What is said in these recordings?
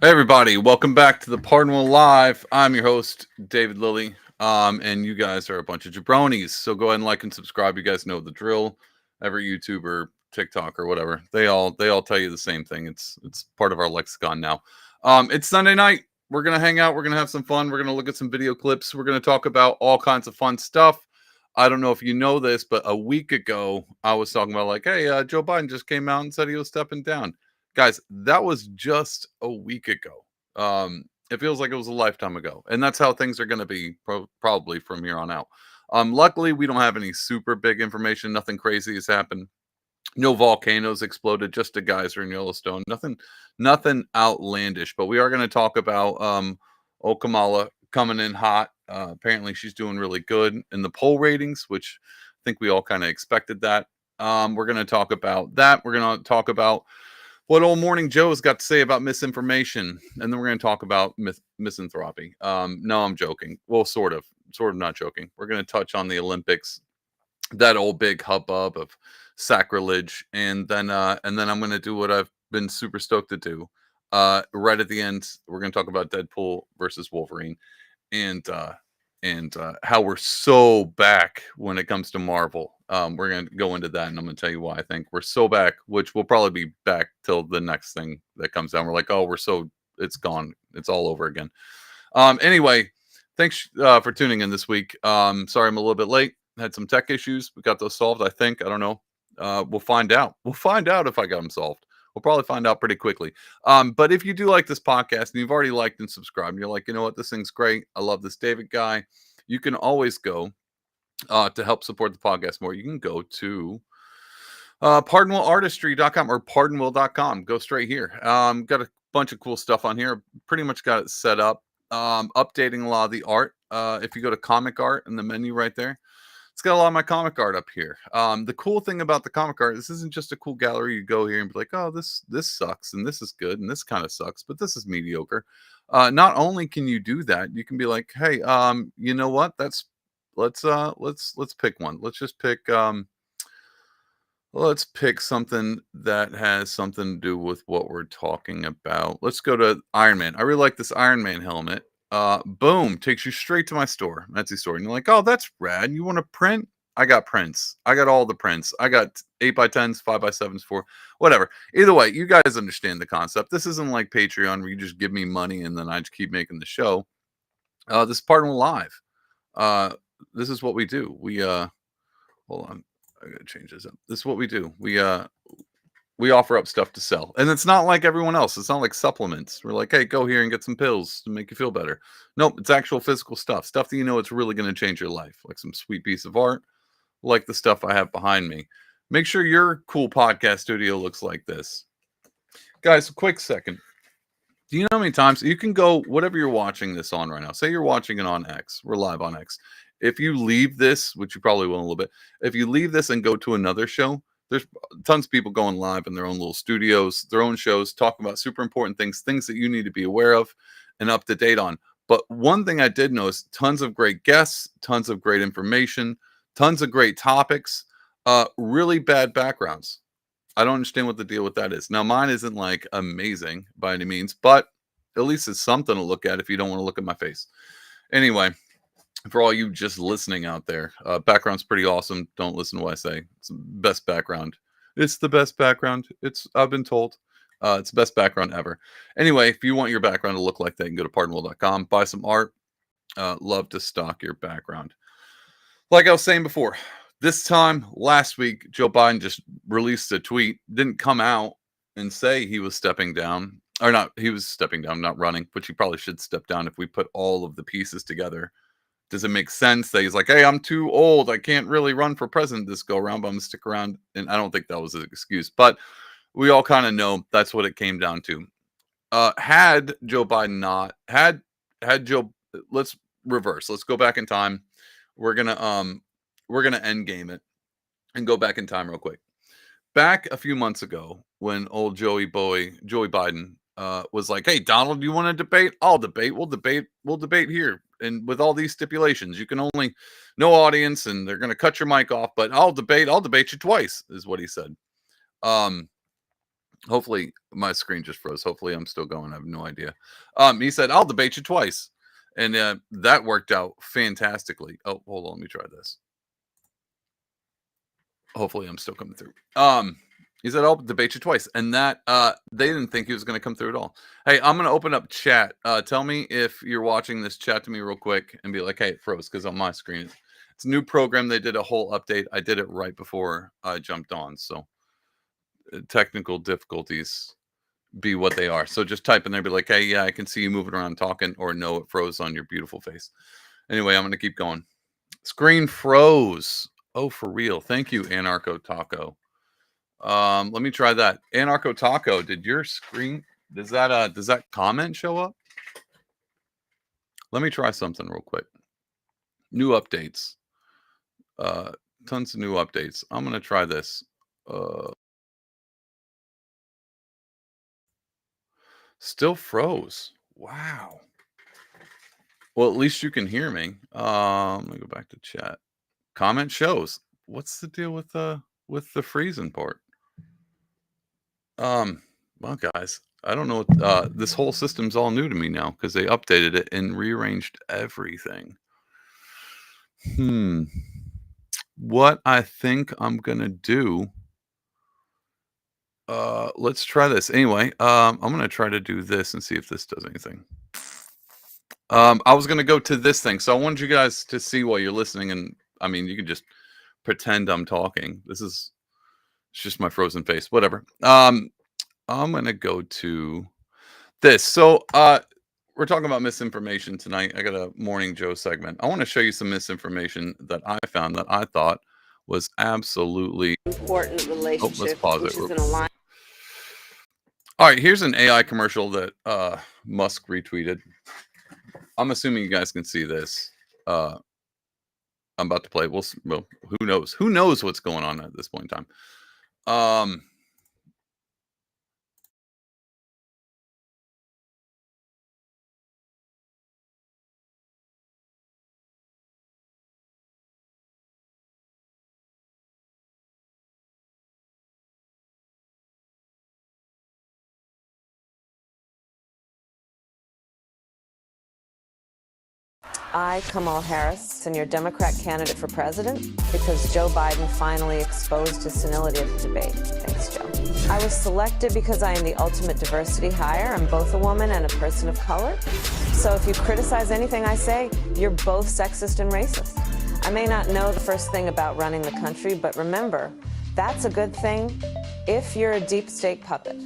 Hey everybody, welcome back to the Pardonable Live. I'm your host, David Lilly. And you guys are a bunch of jabronis. So go ahead and like and subscribe. You guys know the drill. Every YouTuber, TikTok, or whatever, they all tell you the same thing. It's part of our lexicon now. It's Sunday night. We're gonna hang out, we're gonna have some fun, we're gonna look at some video clips, we're gonna talk about all kinds of fun stuff. I don't know if you know this, but a week ago I was talking about like, hey, Joe Biden just came out and said he was stepping down. Guys, that was just a week ago. It feels like it was a lifetime ago, and that's how things are going to be probably from here on out. Luckily, we don't have any super big information. Nothing crazy has happened. No volcanoes exploded. Just a geyser in Yellowstone. Nothing outlandish. But we are going to talk about Kamala coming in hot. Apparently, she's doing really good in the poll ratings, which I think we all kind of expected that. We're going to talk about that. We're going to talk about what old Morning Joe's got to say about misinformation, and then we're going to talk about misanthropy. No, I'm joking. Well, sort of not joking. We're going to touch on the Olympics, that old big hubbub of sacrilege, and then I'm going to do what I've been super stoked to do. Right at the end, we're going to talk about Deadpool versus Wolverine, and how we're so back when it comes to Marvel. We're gonna go into that, and I'm gonna tell you why I think we're so back, which we'll probably be back till the next thing that comes down. We're like, oh, we're so it's gone, it's all over again. Anyway, thanks for tuning in this week. Sorry I'm a little bit late. Had some tech issues. We got those solved. I think. I don't know. We'll find out. We'll find out if I got them solved. We'll probably find out pretty quickly. But if you do like this podcast and you've already liked and subscribed, and you're like, you know what, this thing's great. I love this David guy. You can always go to help support the podcast more. You can go to pardonwillartistry.com or pardonwill.com. Go straight here. Got a bunch of cool stuff on here. Pretty much got it set up. Updating a lot of the art. If you go to comic art in the menu right there, it's got a lot of my comic art up here. The cool thing about the comic art, this isn't just a cool gallery. You go here and be like, oh, this sucks and this is good and this kind of sucks, but this is mediocre. Not only can you do that, you can be like, hey, you know what? Let's pick one. Let's pick something that has something to do with what we're talking about. Let's go to Iron Man. I really like this Iron Man helmet. Boom, takes you straight to my store, Etsy store. And you're like, oh, that's rad. You want to print? I got prints. I got all the prints. I got 8x10s, 5x7s, 4, whatever. Either way, you guys understand the concept. This isn't like Patreon where you just give me money and then I just keep making the show. This is Pardon Live. This is what we do. Hold on. I gotta change this up. This is what we do. We offer up stuff to sell, and it's not like everyone else. It's not like supplements. We're like, hey, go here and get some pills to make you feel better. Nope, it's actual physical stuff that you know it's really going to change your life, like some sweet piece of art, like the stuff I have behind me. Make sure your cool podcast studio looks like this, guys. A quick second. Do you know how many times you can go, whatever you're watching this on right now? Say you're watching it on X. We're live on X. If you leave this, which you probably will in a little bit, if you leave this and go to another show, there's tons of people going live in their own little studios, their own shows, talking about super important things that you need to be aware of and up to date on. But one thing I did notice, tons of great guests, tons of great information, tons of great topics, really bad backgrounds. I don't understand what the deal with that is. Now, mine isn't like amazing by any means, but at least it's something to look at if you don't want to look at my face. Anyway, for all you just listening out there, background's pretty awesome. Don't listen to what I say. It's the best background. It's the best background. I've been told. It's the best background ever. Anyway, if you want your background to look like that, you can go to pardonable.com, buy some art. Love to stock your background. Like I was saying before, this time last week, Joe Biden just released a tweet, didn't come out and say he was stepping down, or not, he was stepping down, not running, which he probably should step down if we put all of the pieces together. Does it make sense that he's like, hey, I'm too old. I can't really run for president this go around, but I'm going to stick around? And I don't think that was an excuse, but we all kind of know that's what it came down to. Had Joe Biden not, had Joe, let's reverse. Let's go back in time. We're gonna end game it and go back in time real quick. Back a few months ago, when old Joey Biden, was like, "Hey, Donald, you want to debate? I'll debate. We'll debate. We'll debate here, and with all these stipulations, you can only no audience, and they're gonna cut your mic off. But I'll debate. I'll debate you twice," is what he said. Um, Hopefully, my screen just froze. Hopefully, I'm still going. I have no idea. He said, "I'll debate you twice," and that worked out fantastically. Oh, hold on, let me try this. Hopefully, I'm still coming through. He said, "I'll debate you twice," and that they didn't think he was going to come through at all. Hey, I'm going to open up chat. Tell me if you're watching this. Chat to me real quick and be like, "Hey, it froze," because on my screen, it's a new program. They did a whole update. I did it right before I jumped on, so technical difficulties be what they are. So just type in there, be like, "Hey, yeah, I can see you moving around talking," or "No, it froze on your beautiful face." Anyway, I'm going to keep going. Screen froze. Oh, for real. Thank you, Anarcho Taco. Let me try that. Anarcho Taco, did your screen does that comment show up? Let me try something real quick. New updates. Uh Tons of new updates. I'm gonna try this. Still froze. Wow. Well, at least you can hear me. Let me go back to chat. Comment shows. What's the deal with the freezing part? Well, guys, I don't know. This whole system's all new to me now because they updated it and rearranged everything. Hmm. What I think I'm gonna do. Let's try this anyway. I'm gonna try to do this and see if this does anything. I was gonna go to this thing, so I wanted you guys to see while you're listening, and I mean, you can just pretend I'm talking. It's just my frozen face. Whatever. I'm gonna go to this. So, we're talking about misinformation tonight. I got a Morning Joe segment. I want to show you some misinformation that I found that I thought was absolutely important Oh, let's relationship, pause which it. is an alliance. All right, here's an AI commercial that Musk retweeted. I'm assuming you guys can see this. I'm about to play. Well, who knows? Who knows what's going on at this point in time? I, Kamala Harris, and your Democrat candidate for president because Joe Biden finally exposed his senility at the debate. Thanks, Joe. I was selected because I am the ultimate diversity hire. I'm both a woman and a person of color. So if you criticize anything I say, you're both sexist and racist. I may not know the first thing about running the country, but remember, that's a good thing if you're a deep state puppet.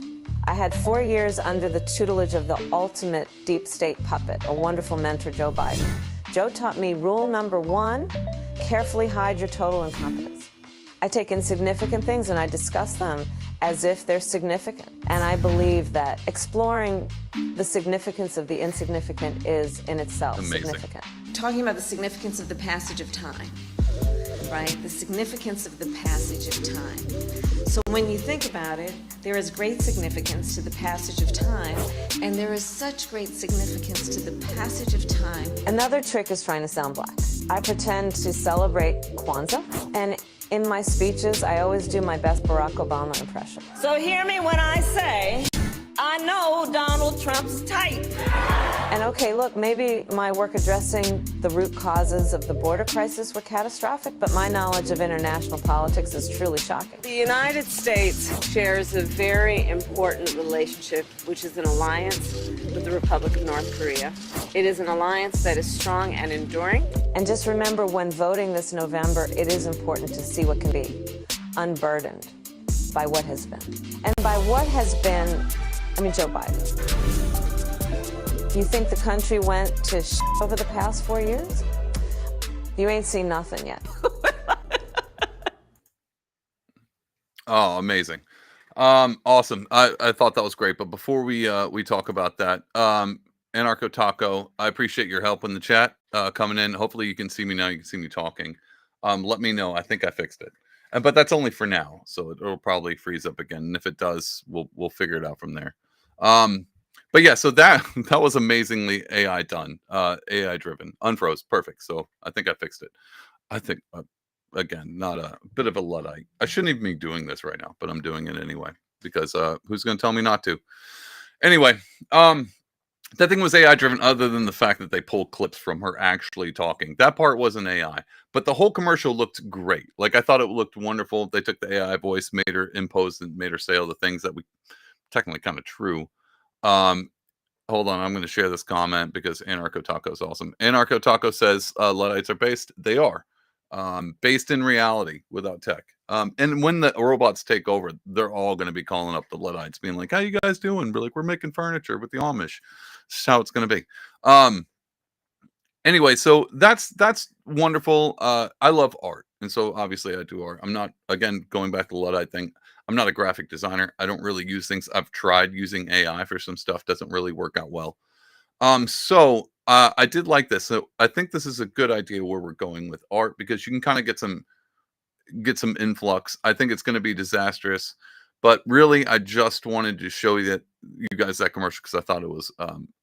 I had 4 years under the tutelage of the ultimate deep state puppet, a wonderful mentor, Joe Biden. Joe taught me rule number 1, carefully hide your total incompetence. I take insignificant things and I discuss them as if they're significant. And I believe that exploring the significance of the insignificant is in itself significant. Talking about the significance of the passage of time, right? The significance of the passage of time. So when you think about it, there is great significance to the passage of time, and there is such great significance to the passage of time. Another trick is trying to sound black. I pretend to celebrate Kwanzaa, and in my speeches, I always do my best Barack Obama impression. So hear me when I say, I know Donald Trump's type. And okay, look, maybe my work addressing the root causes of the border crisis were catastrophic, but my knowledge of international politics is truly shocking. The United States shares a very important relationship, which is an alliance with the Republic of North Korea. It is an alliance that is strong and enduring. And just remember, when voting this November, it is important to see what can be unburdened by what has been. And by what has been, I mean Joe Biden. You think the country went to over the past 4 years? You ain't seen nothing yet. Oh, amazing. Awesome. I thought that was great. But before we talk about that, Anarcho Taco, I appreciate your help in the chat coming in. Hopefully you can see me now. You can see me talking. Let me know. I think I fixed it. But that's only for now, so it'll probably freeze up again. And if it does, we'll figure it out from there. But yeah, so that was amazingly AI done, AI driven, unfroze, perfect. So I think I fixed it. I think again, not a bit of a luddite. I shouldn't even be doing this right now, but I'm doing it anyway. because who's going to tell me not to? Anyway, that thing was AI driven, other than the fact that they pulled clips from her actually talking. That part wasn't AI, but the whole commercial looked great. Like, I thought it looked wonderful. They took the AI voice, made her impose, and made her say all the things that we technically kind of true. Um, Hold on, I'm going to share this comment because Anarcho Taco is awesome. Anarcho Taco says Luddites are based. They are based in reality without tech. And when the robots take over, they're all going to be calling up the Luddites, being like, "How you guys doing?" We're like, "We're making furniture with the Amish." That's how it's going to be. Anyway, so that's wonderful. I love art, and so obviously I do art. I'm not, again, going back to the Luddite thing, I'm not a graphic designer. I don't really use things. I've tried using AI for some stuff, doesn't really work out well. So I did like this. So I think this is a good idea where we're going with art, because you can kind of get some influx. I think it's going to be disastrous, but really, I just wanted to show you guys that commercial, because I thought it was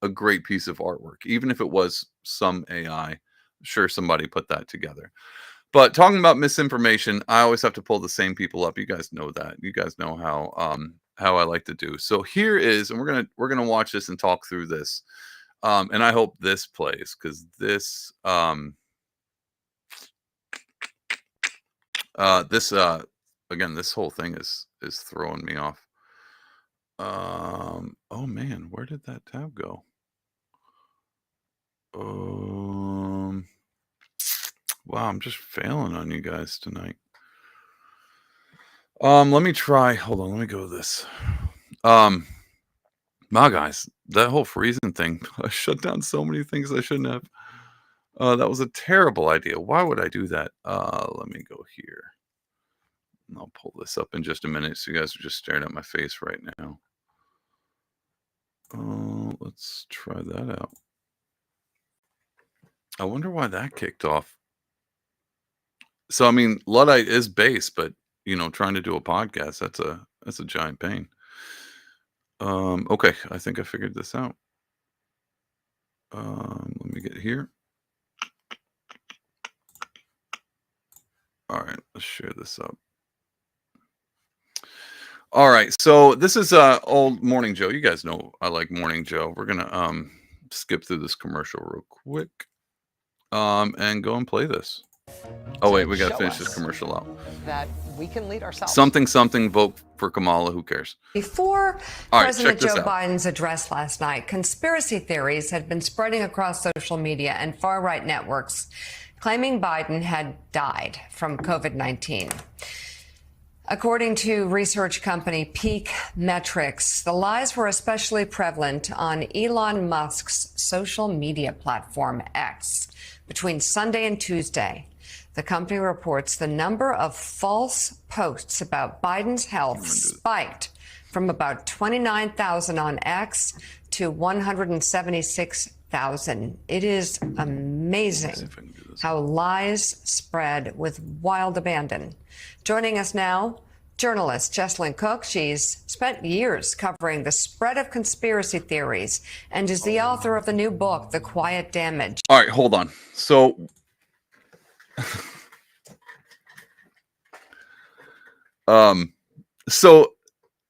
a great piece of artwork, even if it was some AI. Sure, somebody put that together. But talking about misinformation, I always have to pull the same people up. You guys know that. You guys know how I like to do. So here is, and we're gonna watch this and talk through this. And I hope this plays, because this again, this whole thing is throwing me off. Oh man, where did that tab go? Wow, I'm just failing on you guys tonight. Let me try. Hold on, let me go with this. My guys, that whole freezing thing, I shut down so many things I shouldn't have. That was a terrible idea. Why would I do that? Let me go here. I'll pull this up in just a minute, so you guys are just staring at my face right now. Let's try that out. I wonder why that kicked off. So, I mean, Luddite is base, but trying to do a podcast, that's a giant pain. Okay, I think I figured this out. Let me get here. All right, let's share this up. All right, so this is old Morning Joe. You guys know I like Morning Joe. We're gonna skip through this commercial real quick, and go and play this. Oh wait, we gotta finish this commercial out. That we can lead ourselves. Something. Vote for Kamala. Who cares? Before President Joe Biden's address last night, conspiracy theories had been spreading across social media and far-right networks, claiming Biden had died from COVID-19. According to research company Peak Metrics, the lies were especially prevalent on Elon Musk's social media platform X. Between Sunday and Tuesday, the company reports the number of false posts about Biden's health spiked from about 29,000 on X to 176,000. It is amazing how lies spread with wild abandon. Joining us now, journalist Jesslyn Cook. She's spent years covering the spread of conspiracy theories and is the author of the new book, The Quiet Damage. All right, hold on. So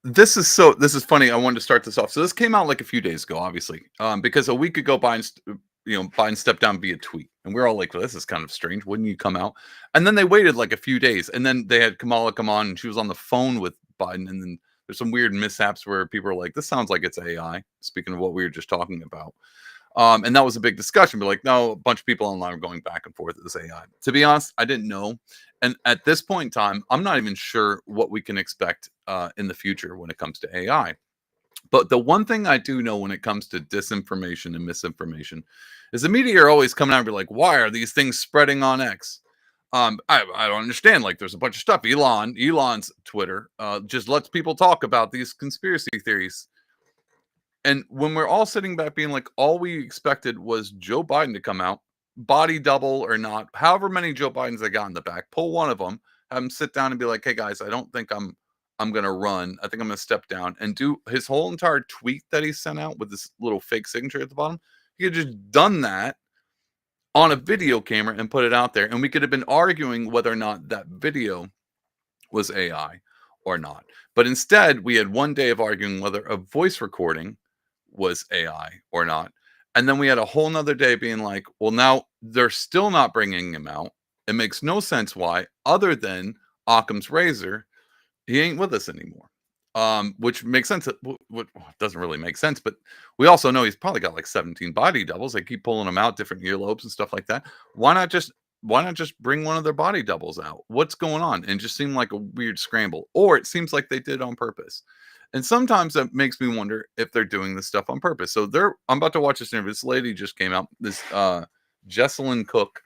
this is funny. I wanted to start this off. So this came out like a few days ago, obviously, because a week ago Biden stepped down via tweet, and we're all like, well, this is kind of strange. Wouldn't you come out? And then they waited like a few days, and then they had Kamala come on, and she was on the phone with Biden, and then there's some weird mishaps where people are like, this sounds like it's AI. Speaking of what we were just talking about. And that was a big discussion. But like, no, a bunch of people online are going back and forth with this AI. To be honest, I didn't know. And at this point in time, I'm not even sure what we can expect in the future when it comes to AI. But the one thing I do know when it comes to disinformation and misinformation is the media are always coming out and be like, why are these things spreading on X? I don't understand. Like, there's a bunch of stuff. Elon's Twitter just lets people talk about these conspiracy theories. And when we're all sitting back being like, all we expected was Joe Biden to come out, body double or not, however many Joe Bidens they got in the back, pull one of them, have him sit down and be like, hey guys, I don't think I'm going to run. I think I'm going to step down, and do his whole entire tweet that he sent out with this little fake signature at the bottom. He could just done that on a video camera and put it out there. And we could have been arguing whether or not that video was AI or not. But instead, we had one day of arguing whether a voice recording was AI or not. And then we had a whole nother day being like, well, now they're still not bringing him out. It makes no sense why, other than Occam's razor, he ain't with us anymore. Which makes sense. What doesn't really make sense, but we also know he's probably got like 17 body doubles. They keep pulling them out, different earlobes and stuff like that. Why not just bring one of their body doubles out? What's going on? And just seemed like a weird scramble, or it seems like they did on purpose. And sometimes that makes me wonder if they're doing this stuff on purpose. So I'm about to watch this interview. This lady just came out, this Jesselyn Cook,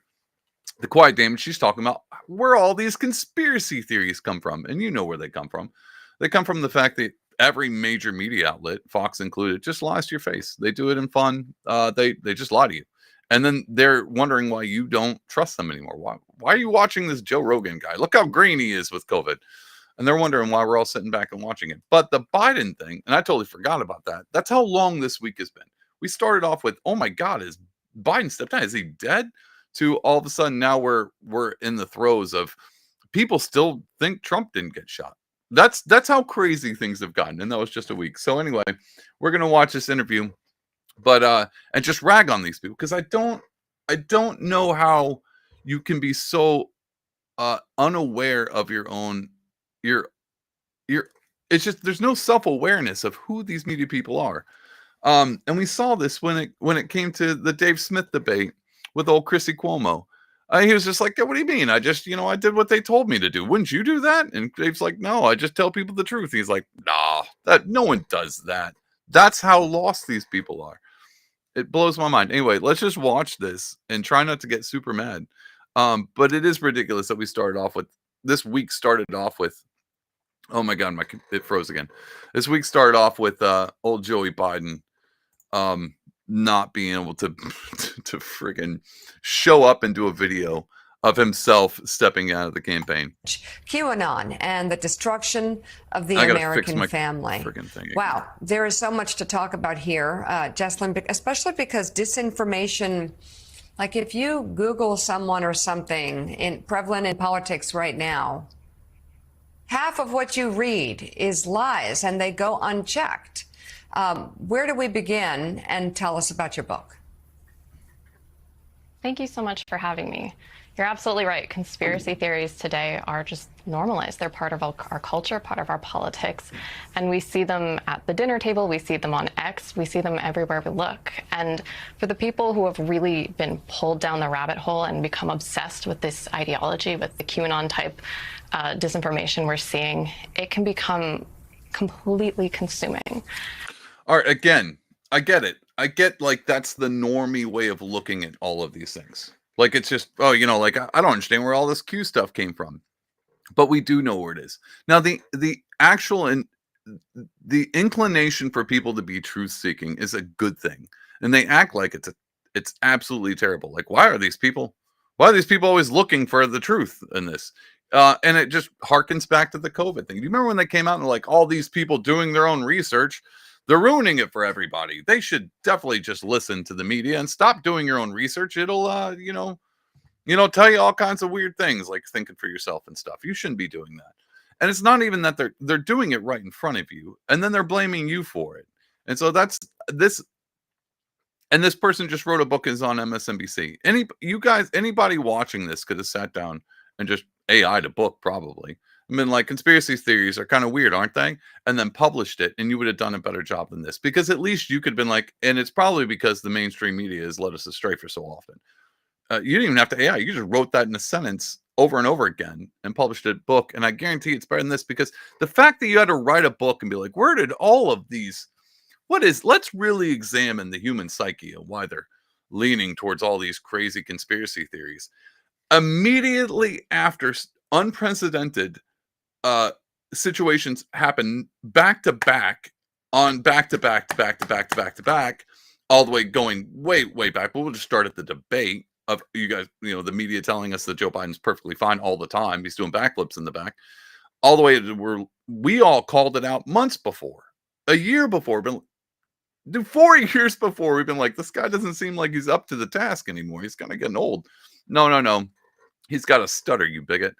the Quiet Dame, and she's talking about where all these conspiracy theories come from. And you know where they come from. They come from the fact that every major media outlet, Fox included, just lies to your face. They do it in fun. They just lie to you. And then they're wondering why you don't trust them anymore. Why are you watching this Joe Rogan guy? Look how green he is with COVID. And they're wondering why we're all sitting back and watching it. But the Biden thing, and I totally forgot about that. That's how long this week has been. We started off with, oh my God, is Biden stepped down? Is he dead? To all of a sudden now we're in the throes of people still think Trump didn't get shot. That's how crazy things have gotten. And that was just a week. So anyway, we're going to watch this interview, but and just rag on these people, because I don't know how you can be so unaware of your own it's just, there's no self-awareness of who these media people are. And we saw this when it came to the Dave Smith debate with old Chrissy Cuomo. He was just like, what do you mean? I just, I did what they told me to do. Wouldn't you do that? And Dave's like, no, I just tell people the truth. He's like, nah, no one does that. That's how lost these people are. It blows my mind. Anyway, let's just watch this and try not to get super mad. But it is ridiculous that this week started off with, oh my God, it froze again. This week started off with old Joey Biden not being able to friggin' show up and do a video of himself stepping out of the campaign. QAnon and the destruction of the American family. Wow, there is so much to talk about here, Jesselyn, especially because disinformation, like if you Google someone or something prevalent in politics right now, half of what you read is lies and they go unchecked. Where do we begin? And tell us about your book. Thank you so much for having me. You're absolutely right. Conspiracy theories today are just normalized. They're part of our culture, part of our politics. And we see them at the dinner table. We see them on X. We see them everywhere we look. And for the people who have really been pulled down the rabbit hole and become obsessed with this ideology, with the QAnon type disinformation we're seeing, it can become completely consuming. All right, again, I get it. I get, like, that's the normie way of looking at all of these things. Like, it's just, I don't understand where all this Q stuff came from. But we do know where it is. Now, the actual and the inclination for people to be truth-seeking is a good thing. And they act like it's absolutely terrible. Like, why are these people always looking for the truth in this? And it just harkens back to the COVID thing. Do you remember when they came out and like, all these people doing their own research, they're ruining it for everybody. They should definitely just listen to the media and stop doing your own research. It'll, tell you all kinds of weird things, like thinking for yourself and stuff. You shouldn't be doing that. And it's not even that they're doing it right in front of you, and then they're blaming you for it. And so that's this. And this person just wrote a book, is on MSNBC. Anybody watching this could have sat down and just AI'd a book, probably. I mean, like, conspiracy theories are kind of weird, aren't they? And then published it, and you would have done a better job than this. Because at least you could have been like, and it's probably because the mainstream media has led us astray for so often. You didn't even have to AI. You just wrote that in a sentence over and over again and published a book. And I guarantee it's better than this, because the fact that you had to write a book and be like, where did all of these, let's really examine the human psyche and why they're leaning towards all these crazy conspiracy theories. Immediately after unprecedented situations happen back to back, all the way going way back. But we'll just start at the debate of you guys, the media telling us that Joe Biden's perfectly fine all the time. He's doing backflips in the back, all the way to where we all called it out months before, a year before, 4 years before. We've been like, this guy doesn't seem like he's up to the task anymore. He's kind of getting old. No. He's got a stutter, you bigot.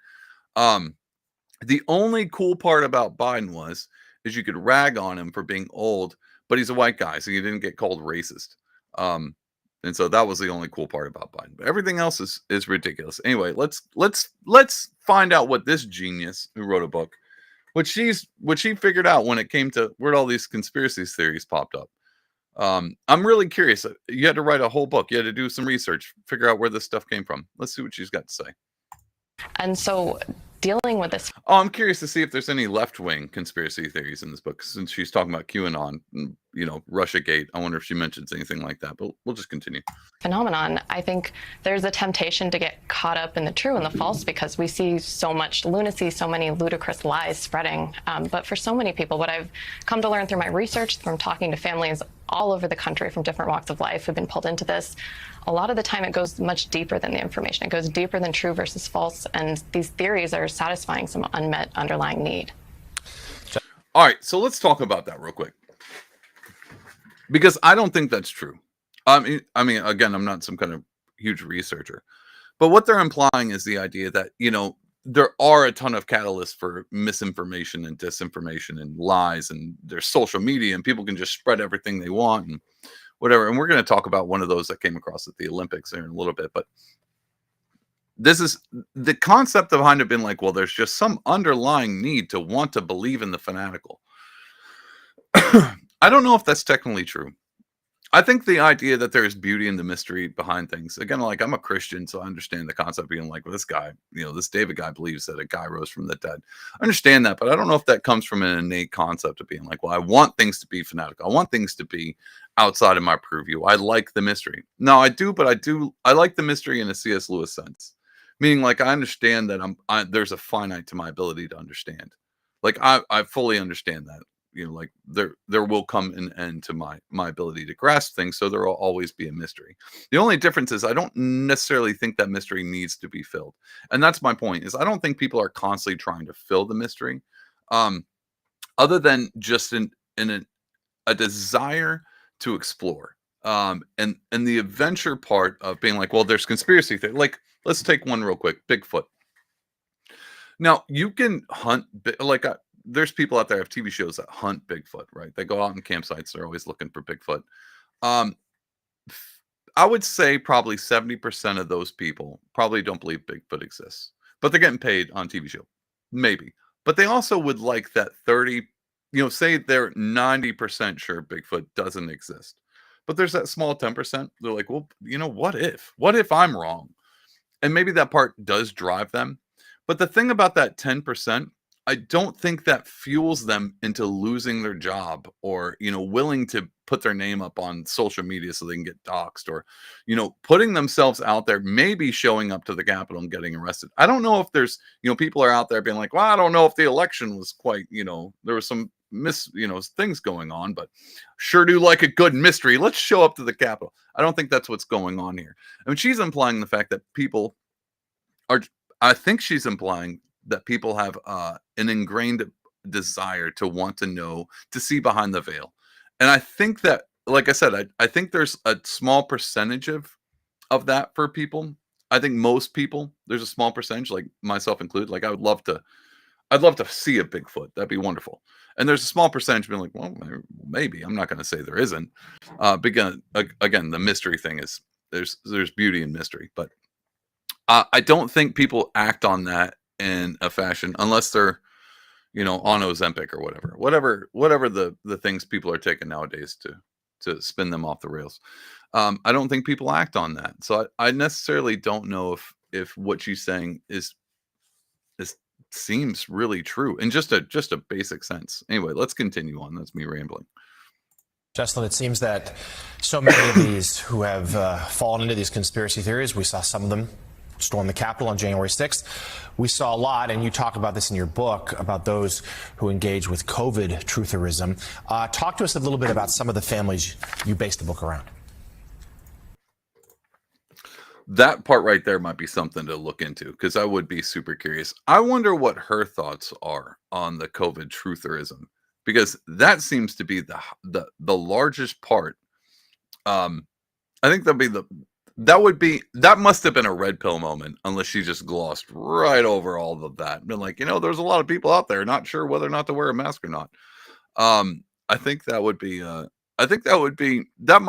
The only cool part about Biden is you could rag on him for being old, but he's a white guy, so you didn't get called racist. Um, and so that was the only cool part about Biden. But everything else is ridiculous. Anyway, let's find out what this genius who wrote a book, what she figured out when it came to where all these conspiracy theories popped up. I'm really curious. You had to write a whole book. You had to do some research, figure out where this stuff came from. Let's see what she's got to say. And so dealing with this. Oh, I'm curious to see if there's any left-wing conspiracy theories in this book, since she's talking about QAnon, and, Russiagate. I wonder if she mentions anything like that, but we'll just continue. Phenomenon, I think there's a temptation to get caught up in the true and the false because we see so much lunacy, so many ludicrous lies spreading. But for so many people, what I've come to learn through my research, from talking to families all over the country from different walks of life who've been pulled into this, a lot of the time it goes much deeper than the information. It goes deeper than true versus false, and these theories are satisfying some unmet underlying need. All right, so let's talk about that real quick, because I don't think that's true. I mean, again, I'm not some kind of huge researcher, but what they're implying is the idea that, there are a ton of catalysts for misinformation and disinformation and lies, and there's social media, and people can just spread everything they want and whatever. And we're going to talk about one of those that came across at the Olympics here in a little bit, but this is the concept behind it, been like, well, there's just some underlying need to want to believe in the fanatical. I don't know if that's technically true. I think the idea that there is beauty in the mystery behind things. Again, like, I'm a Christian, so I understand the concept of being like, well, this guy, this David guy believes that a guy rose from the dead. I understand that, but I don't know if that comes from an innate concept of being like, well, I want things to be fanatical. I want things to be outside of my purview. I like the mystery. No, I do, but I like the mystery in a C.S. Lewis sense. Meaning, like, I understand that there's a finite to my ability to understand. Like, I fully understand that. Like, there will come an end to my ability to grasp things, so there will always be a mystery. The only difference is I don't necessarily think that mystery needs to be filled, and that's my point. Is I don't think people are constantly trying to fill the mystery, other than just in a desire to explore, and the adventure part of being like, well, there's conspiracy theory. Like, let's take one real quick, Bigfoot. Now, you can hunt, like, there's people out there have TV shows that hunt Bigfoot, right? They go out in campsites. They're always looking for Bigfoot. I would say probably 70% of those people probably don't believe Bigfoot exists, but they're getting paid on TV show. Maybe. But they also would like that 30, say they're 90% sure Bigfoot doesn't exist. But there's that small 10%. They're like, well, what if? What if I'm wrong? And maybe that part does drive them. But the thing about that 10%, I don't think that fuels them into losing their job, or, willing to put their name up on social media so they can get doxxed, or, putting themselves out there, maybe showing up to the Capitol and getting arrested. I don't know if there's, people are out there being like, well, I don't know if the election was quite, there was some things going on, but sure do like a good mystery. Let's show up to the Capitol. I don't think that's what's going on here. I mean, she's implying the fact that people are, I think she's implying that people have an ingrained desire to want to know, to see behind the veil. And I think that, like I said, I think there's a small percentage of that for people. I think most people, there's a small percentage, like myself included. Like, I'd love to see a Bigfoot. That'd be wonderful. And there's a small percentage being like, well, maybe. I'm not going to say there isn't. Again, the mystery thing is there's beauty in mystery, but I don't think people act on that in a fashion unless they're, on Ozempic or whatever the things people are taking nowadays to spin them off the rails. I don't think people act on that. So I necessarily don't know if what she's saying is seems really true in just a basic sense. Anyway, let's continue on. That's me rambling. Jesslyn, it seems that so many of these who have fallen into these conspiracy theories, we saw some of them storm the Capitol on January 6th. We saw a lot, and you talk about this in your book, about those who engage with COVID trutherism. Talk to us a little bit about some of the families you based the book around. That part right there might be something to look into, because I would be super curious. I wonder what her thoughts are on the COVID trutherism, because that seems to be the largest part. I think that'll be that must have been a red pill moment, unless she just glossed right over all of that. Been like, there's a lot of people out there not sure whether or not to wear a mask or not. I think that would be that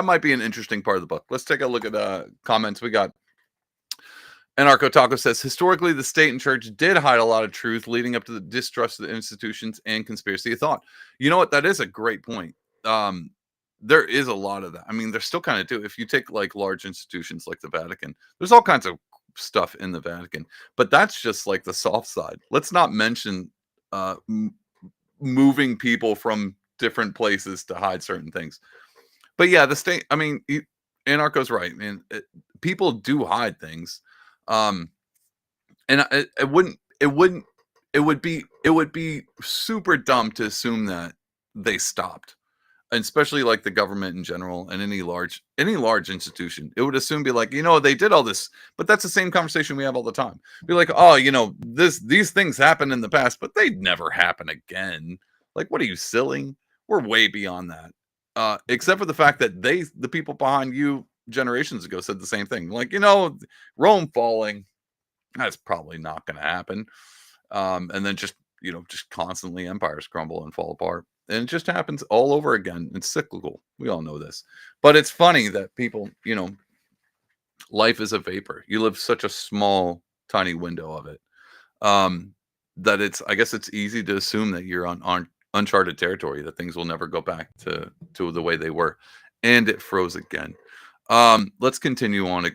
might be an interesting part of the book. Let's take a look at comments. We got Anarcho Taco says, historically, the state and church did hide a lot of truth leading up to the distrust of the institutions and conspiracy of thought. You know what? That is a great point. There is a lot of that. I mean, there still kind of do. If you take like large institutions like the Vatican, there's all kinds of stuff in the Vatican, but that's just like the soft side. Let's not mention moving people from different places to hide certain things. But yeah, the state, I mean, Anarcho's right, man. People do hide things. And it would be super dumb to assume that they stopped, and especially like the government in general and any large institution. It would assume, be like, they did all this, but that's the same conversation we have all the time. Be like, oh, these things happened in the past, but they'd never happen again. Like, what are you, silly? We're way beyond that. Except for the fact that the people behind you generations ago said the same thing. Like, Rome falling, that's probably not going to happen. And then just constantly empires crumble and fall apart. And it just happens all over again. It's cyclical. We all know this. But it's funny that people, life is a vapor. You live such a small, tiny window of it. That I guess it's easy to assume that you're on uncharted territory, that things will never go back to the way they were. And it froze again. Let's continue on.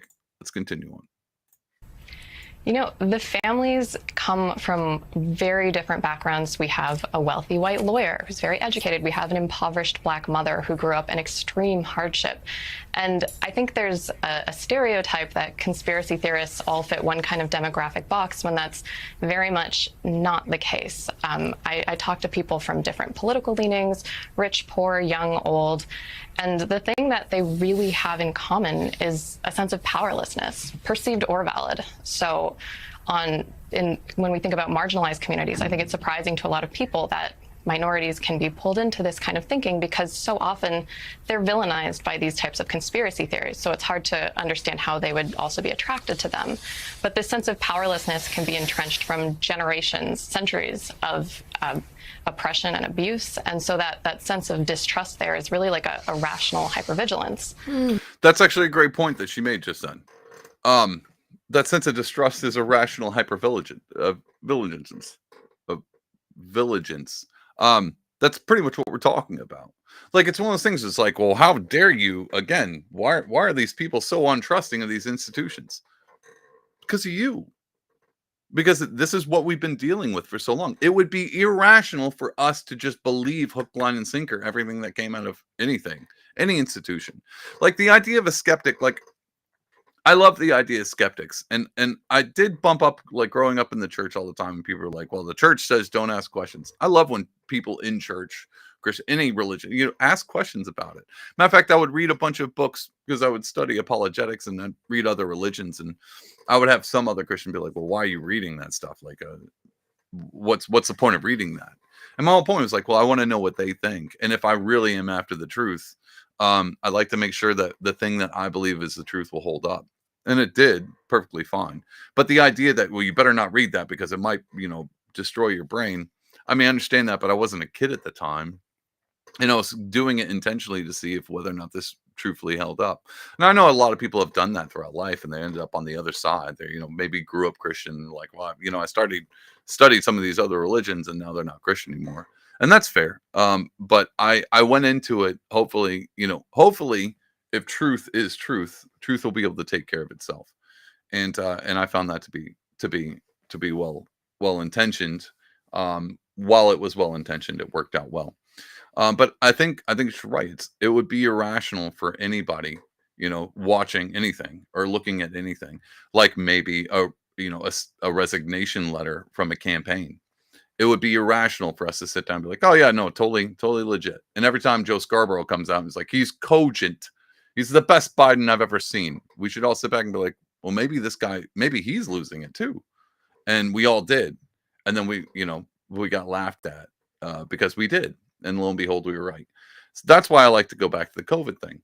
The families come from very different backgrounds. We have a wealthy white lawyer who's very educated. We have an impoverished Black mother who grew up in extreme hardship. And I think there's a stereotype that conspiracy theorists all fit one kind of demographic box, when that's very much not the case. I talk to people from different political leanings, rich, poor, young, old. And the thing that they really have in common is a sense of powerlessness, perceived or valid. So when we think about marginalized communities, I think it's surprising to a lot of people that minorities can be pulled into this kind of thinking, because so often they're villainized by these types of conspiracy theories. So it's hard to understand how they would also be attracted to them. But this sense of powerlessness can be entrenched from generations, centuries of oppression and abuse. And so that sense of distrust there is really like a rational hypervigilance. That's actually a great point that she made just then. That sense of distrust is a rational hypervigilance. That's pretty much what we're talking about. Like, it's one of those things. It's like, well, how dare you? Again, why are these people so untrusting of these institutions? Because of you. Because this is what we've been dealing with for so long. It would be irrational for us to just believe hook, line, and sinker everything that came out of anything, any institution. Like the idea of a skeptic, like, I love the idea of skeptics. And I did bump up, like, growing up in the church all the time, and people are like, well, the church says don't ask questions. I love when people in church, any religion, ask questions about it. Matter of fact, I would read a bunch of books, because I would study apologetics and then read other religions, and I would have some other Christian be like, well, why are you reading that stuff? Like, what's the point of reading that? And my whole point was like, well, I want to know what they think. And if I really am after the truth, I like to make sure that the thing that I believe is the truth will hold up. And it did perfectly fine. But the idea that, well, you better not read that because it might, destroy your brain. I mean, I understand that, but I wasn't a kid at the time. And I was doing it intentionally to see if whether or not this truthfully held up. And I know a lot of people have done that throughout life, and they ended up on the other side. They, maybe grew up Christian, like, well, I studied some of these other religions, and now they're not Christian anymore. And that's fair. But I went into it, hopefully, if truth is truth, truth will be able to take care of itself. And I found that to be well intentioned. While it was well intentioned, it worked out well. But I think it's right. It would be irrational for anybody, watching anything or looking at anything, like maybe a resignation letter from a campaign. It would be irrational for us to sit down and be like, oh yeah, no, totally legit. And every time Joe Scarborough comes out and is like, he's cogent, he's the best Biden I've ever seen, we should all sit back and be like, well, maybe this guy, maybe he's losing it too. And we all did. And then we got laughed at because we did. And lo and behold, we were right. So that's why I like to go back to the COVID thing.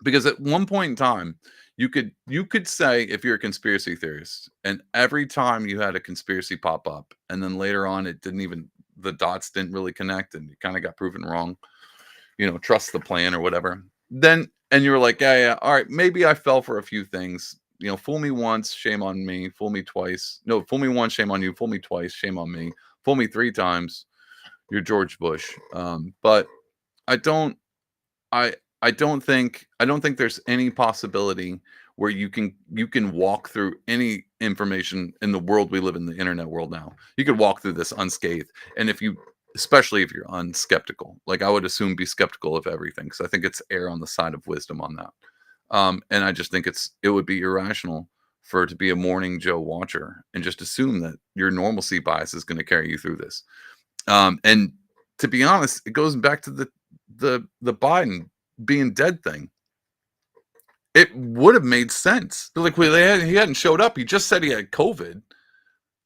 Because at one point in time, you could say, if you're a conspiracy theorist, and every time you had a conspiracy pop up, and then later on the dots didn't really connect, and you kind of got proven wrong, trust the plan or whatever. Then, and you were like, yeah, all right, maybe I fell for a few things. Fool me once, shame on me. Fool me twice. No, fool me once, shame on you. Fool me twice, shame on me. Fool me 3 times, you're George Bush. But I don't, I don't think there's any possibility where you can walk through any information in the world we live in, the internet world now. You could walk through this unscathed, and especially if you're unskeptical, like I would assume, be skeptical of everything, because I think it's err on the side of wisdom on that. And I just think it would be irrational to be a Morning Joe watcher and just assume that your normalcy bias is going to carry you through this. And to be honest, it goes back to the Biden being dead thing. It would have made sense. Like, he hadn't showed up. He just said he had COVID.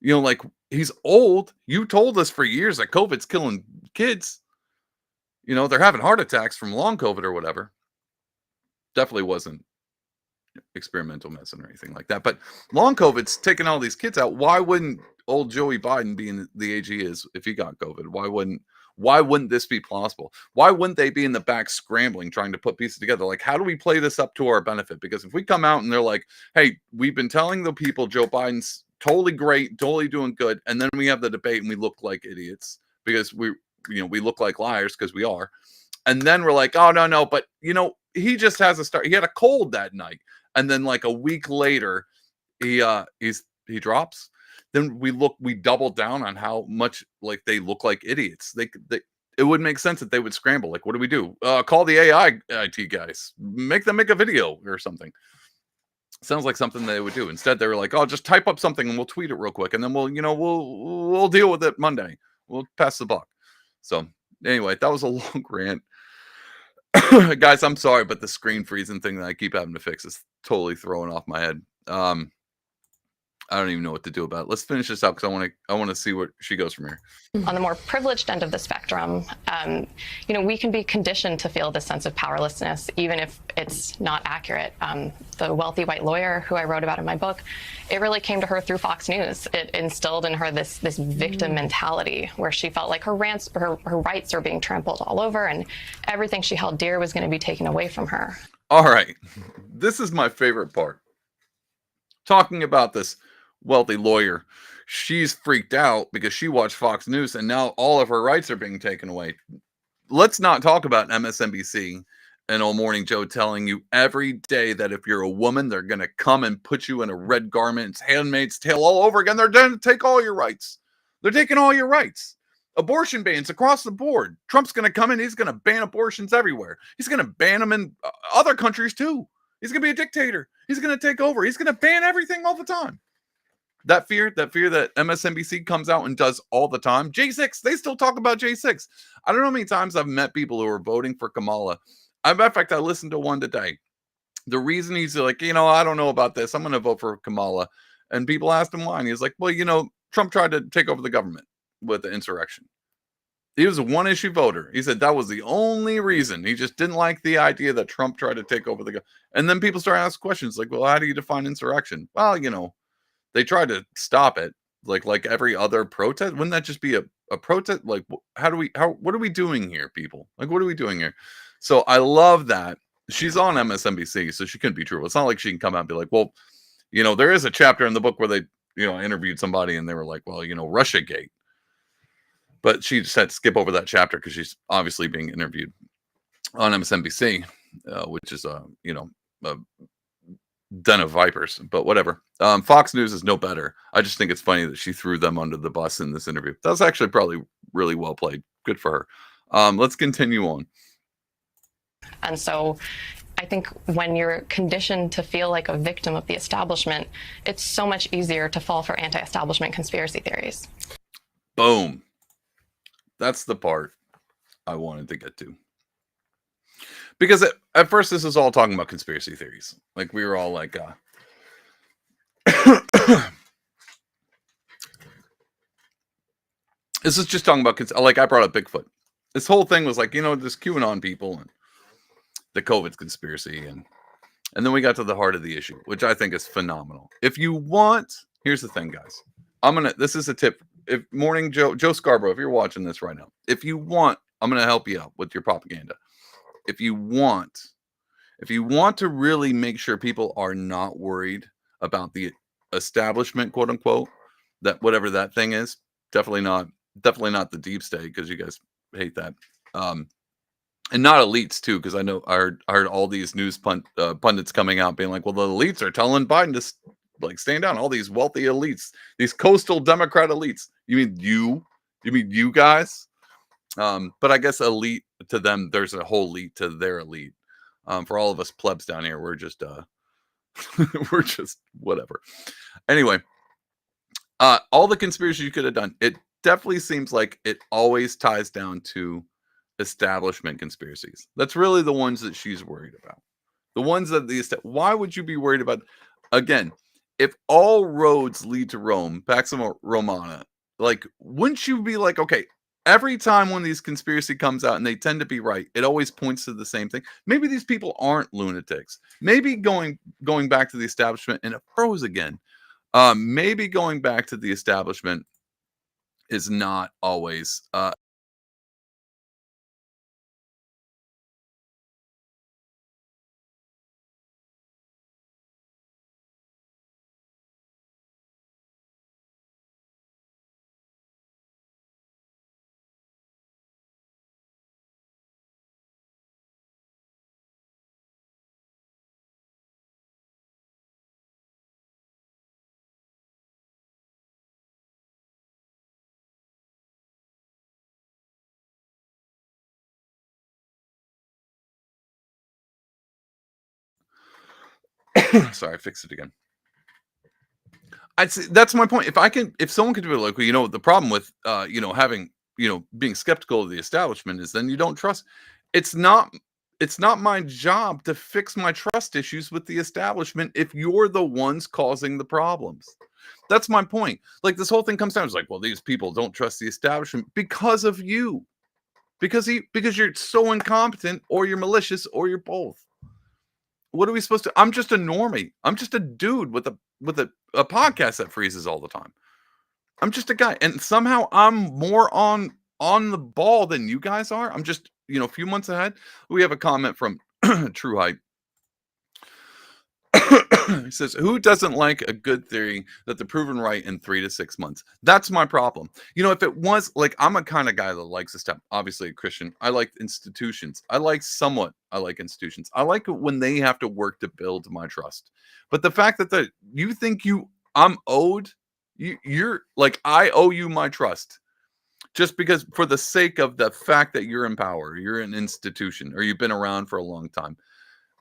Like, he's old. You told us for years that COVID's killing kids. They're having heart attacks from long COVID or whatever. Definitely wasn't experimental medicine or anything like that. But long COVID's taking all these kids out. Why wouldn't old Joey Biden, being the age he is, if he got COVID, why wouldn't this be plausible? Why wouldn't they be in the back scrambling, trying to put pieces together? Like, how do we play this up to our benefit? Because if we come out and they're like, hey, we've been telling the people Joe Biden's totally great, totally doing good, and then we have the debate and we look like idiots because we look like liars, because we are. And then we're like, oh, no, but, he just has a start. He had a cold that night. And then like a week later, he drops. Then we double down on how much like they look like idiots. It would make sense that they would scramble. Like, what do we do? Call the AI IT guys, make them make a video or something. Sounds like something they would do. Instead, they were like, oh, just type up something and we'll tweet it real quick. And then we'll deal with it Monday. We'll pass the buck. So anyway, that was a long rant. Guys, I'm sorry, but the screen freezing thing that I keep having to fix is totally throwing off my head. I don't even know what to do about it. Let's finish this up, because I want to see where she goes from here. On the more privileged end of the spectrum, we can be conditioned to feel this sense of powerlessness, even if it's not accurate. The wealthy white lawyer who I wrote about in my book, it really came to her through Fox News. It instilled in her this victim mentality, where she felt like her rights are being trampled all over, and everything she held dear was going to be taken away from her. All right. This is my favorite part. Talking about this wealthy lawyer, she's freaked out because she watched Fox News and now all of her rights are being taken away. Let's not talk about MSNBC and old Morning Joe telling you every day that if you're a woman, they're going to come and put you in a red garment. It's Handmaid's Tale all over again. They're going to take all your rights. They're taking all your rights. Abortion bans across the board. Trump's going to come in. He's going to ban abortions everywhere. He's going to ban them in other countries too. He's going to be a dictator. He's going to take over. He's going to ban everything all the time. That fear that MSNBC comes out and does all the time. J6, they still talk about J6. I don't know how many times I've met people who are voting for Kamala. In fact, I listened to one today. The reason he's like, I don't know about this. I'm going to vote for Kamala. And people asked him why. And he's like, well, Trump tried to take over the government with the insurrection. He was a one-issue voter. He said that was the only reason. He just didn't like the idea that Trump tried to take over the government. And then people start asking questions like, well, how do you define insurrection? Well, they tried to stop it like every other protest. Wouldn't that just be a protest? Like, what are we doing here, people? Like, what are we doing here? So I love that. She's on MSNBC, so she couldn't be true. It's not like she can come out and be like, well, there is a chapter in the book where they, interviewed somebody and they were like, well, Russiagate. But she just had to skip over that chapter because she's obviously being interviewed on MSNBC, which is a den of vipers, but whatever. Fox News is no better. I just think it's funny that she threw them under the bus in this interview. That was actually probably really well played. Good for her. Let's continue on. And so I think when you're conditioned to feel like a victim of the establishment, it's so much easier to fall for anti-establishment conspiracy theories. Boom. That's the part I wanted to get to. Because at first this is all talking about conspiracy theories. Like, we were all like, this is just talking about, like, I brought up Bigfoot. This whole thing was like, this QAnon people, and the COVID conspiracy, and then we got to the heart of the issue, which I think is phenomenal. If you want, here's the thing, guys. This is a tip. If Morning Joe Scarborough, if you're watching this right now, if you want, I'm gonna help you out with your propaganda. If you want to really make sure people are not worried about the establishment, quote unquote, that whatever that thing is, definitely not the deep state, because you guys hate that. And not elites too, because I heard all these news pundits coming out being like, well, the elites are telling Biden to like stand down. All these wealthy elites, these coastal Democrat elites. You mean you guys? But I guess elite to them, there's a whole elite to their elite. For all of us plebs down here, we're just we're just whatever. Anyway, all the conspiracy you could have done, it definitely seems like it always ties down to establishment conspiracies. That's really the ones that she's worried about. The ones that why would you be worried about? Again, if all roads lead to Rome, Pax Romana, like, wouldn't you be like, okay, every time one of these conspiracy comes out and they tend to be right, it always points to the same thing. Maybe these people aren't lunatics. Maybe going back to the establishment, and it froze again. Maybe going back to the establishment is not always sorry, I fixed it again. I'd say that's my point. If someone could do it, like, well, the problem with having, being skeptical of the establishment is then you don't trust. It's not my job to fix my trust issues with the establishment if you're the ones causing the problems. That's my point. Like, this whole thing comes down, it's like, well, these people don't trust the establishment because of you. Because you're so incompetent, or you're malicious, or you're both. What are we supposed to? I'm just a normie. I'm just a dude with a podcast that freezes all the time. I'm just a guy, and somehow I'm more on the ball than you guys are. I'm just, a few months ahead. We have a comment from True Height. He says, who doesn't like a good theory that they're proven right in 3 to 6 months? That's my problem. If it was like, I'm a kind of guy that likes a step, obviously a Christian. I like institutions. I like institutions. I like it when they have to work to build my trust. But the fact that you think I'm owed, you're like, I owe you my trust just because, for the sake of the fact that you're in power, you're an institution, or you've been around for a long time.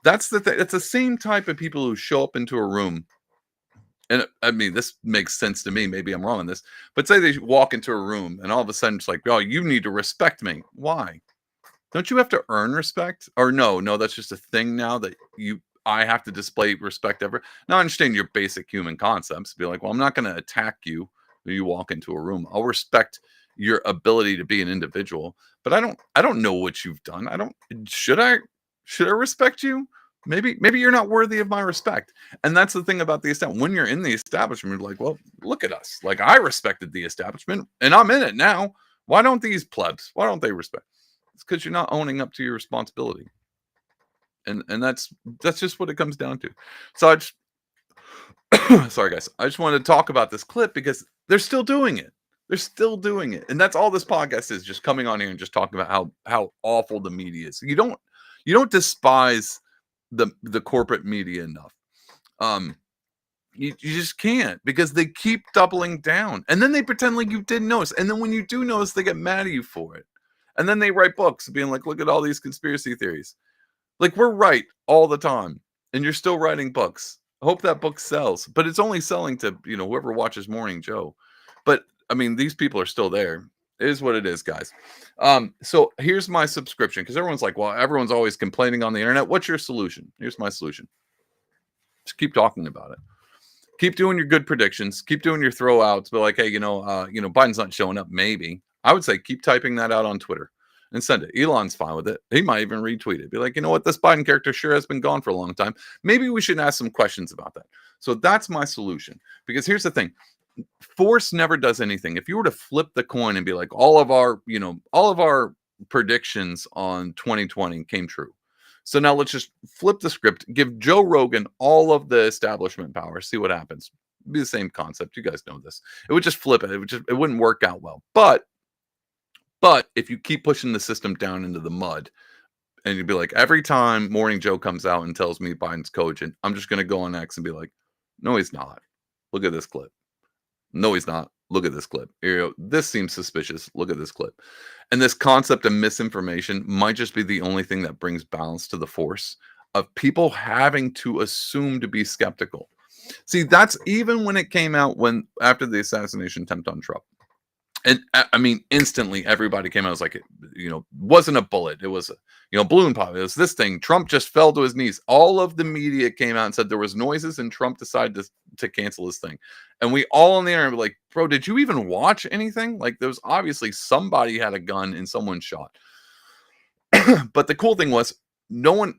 That's the thing. It's the same type of people who show up into a room. And I mean, this makes sense to me. Maybe I'm wrong on this, but say they walk into a room and all of a sudden it's like, oh, you need to respect me. Why? Don't you have to earn respect? Or no, that's just a thing now that I have to display respect ever. Now I understand your basic human concepts. Be like, well, I'm not going to attack you when you walk into a room. I'll respect your ability to be an individual, but I don't know what you've done. Should I respect you? Maybe you're not worthy of my respect. And that's the thing about the establishment. When you're in the establishment, you're like, well, look at us. Like, I respected the establishment and I'm in it now. Why don't these plebs? Why don't they respect? It's because you're not owning up to your responsibility. And that's just what it comes down to. So sorry guys. I just wanted to talk about this clip because they're still doing it. They're still doing it. And that's all this podcast is, just coming on here and just talking about how awful the media is. You don't despise the corporate media enough. You just can't, because they keep doubling down, and then they pretend like you didn't notice, and then when you do notice, they get mad at you for it, and then they write books being like, look at all these conspiracy theories. Like, we're right all the time, and you're still writing books. I hope that book sells, but it's only selling to whoever watches Morning Joe. But I mean, these people are still there. It is what it is, guys. So here's my subscription, because everyone's like, well, everyone's always complaining on the internet. What's your solution? Here's my solution. Just keep talking about it. Keep doing your good predictions. Keep doing your throwouts. But like, hey, Biden's not showing up. Maybe I would say keep typing that out on Twitter. and send it. Elon's fine with it. He might even retweet it. Be like, you know what? This Biden character sure has been gone for a long time. Maybe we should ask some questions about that. So that's my solution. Because here's the thing. Force never does anything. If you were to flip the coin and be like, all of our predictions on 2020 came true. So now let's just flip the script, give Joe Rogan all of the establishment power, see what happens. It'd be the same concept. You guys know this. It would just flip it. It wouldn't work out well. But if you keep pushing the system down into the mud, and you'd be like, every time Morning Joe comes out and tells me Biden's cogent, I'm just going to go on X and be like, no, he's not. Look at this clip. No, he's not. Look at this clip. This seems suspicious. Look at this clip. And this concept of misinformation might just be the only thing that brings balance to the force of people having to assume to be skeptical. See, that's even when it came out after the assassination attempt on Trump. And I mean, instantly everybody came out. It was like, wasn't a bullet. It was, balloon pop. It was this thing. Trump just fell to his knees. All of the media came out and said there was noises, and Trump decided to cancel his thing. And we all on the internet were like, bro, did you even watch anything? Like, there was obviously somebody had a gun and someone shot. But the cool thing was the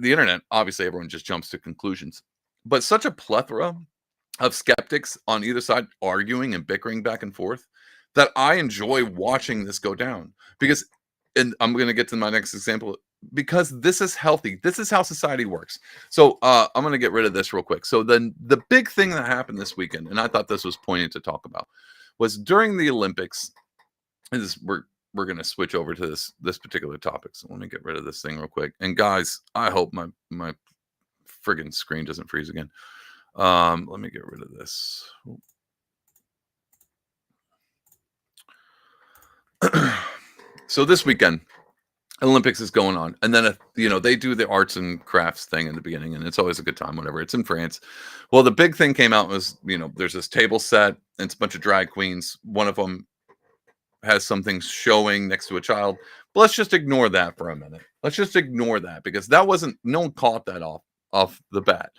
internet, obviously everyone just jumps to conclusions. But such a plethora of skeptics on either side arguing and bickering back and forth that I enjoy watching this go down. Because, and I'm going to get to my next example, because this is healthy. This is how society works. So I'm going to get rid of this real quick. So then the big thing that happened this weekend, and I thought this was poignant to talk about, was during the Olympics, and we're going to switch over to this particular topic. So let me get rid of this thing real quick. And guys, I hope my friggin' screen doesn't freeze again. Let me get rid of this. So this weekend, Olympics is going on, and then they do the arts and crafts thing in the beginning, and it's always a good time. Whatever, it's in France. Well, the big thing came out was there's this table set, and it's a bunch of drag queens. One of them has something showing next to a child. But let's just ignore that for a minute. Let's just ignore that, because no one caught that off the bat.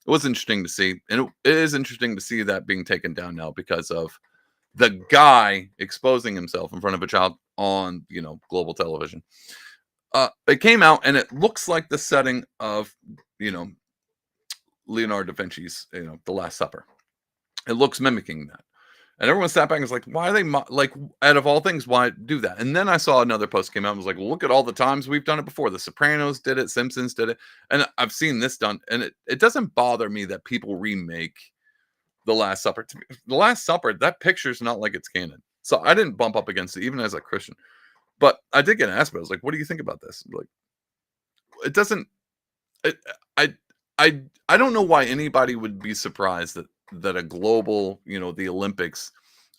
It was interesting to see, and it is interesting to see that being taken down now because of the guy exposing himself in front of a child on global television. It came out, and it looks like the setting of Leonardo da Vinci's The Last Supper. It looks mimicking that, and everyone sat back and was like, "Why are they like, out of all things, why do that?" And then I saw another post came out and was like, well, "Look at all the times we've done it before. The Sopranos did it, Simpsons did it, and I've seen this done." And it doesn't bother me that people remake The Last Supper. The Last Supper, that picture's not like it's canon. So I didn't bump up against it, even as a Christian. But I did get asked, but I was like, what do you think about this? Like, it doesn't, I don't know why anybody would be surprised that a global, the Olympics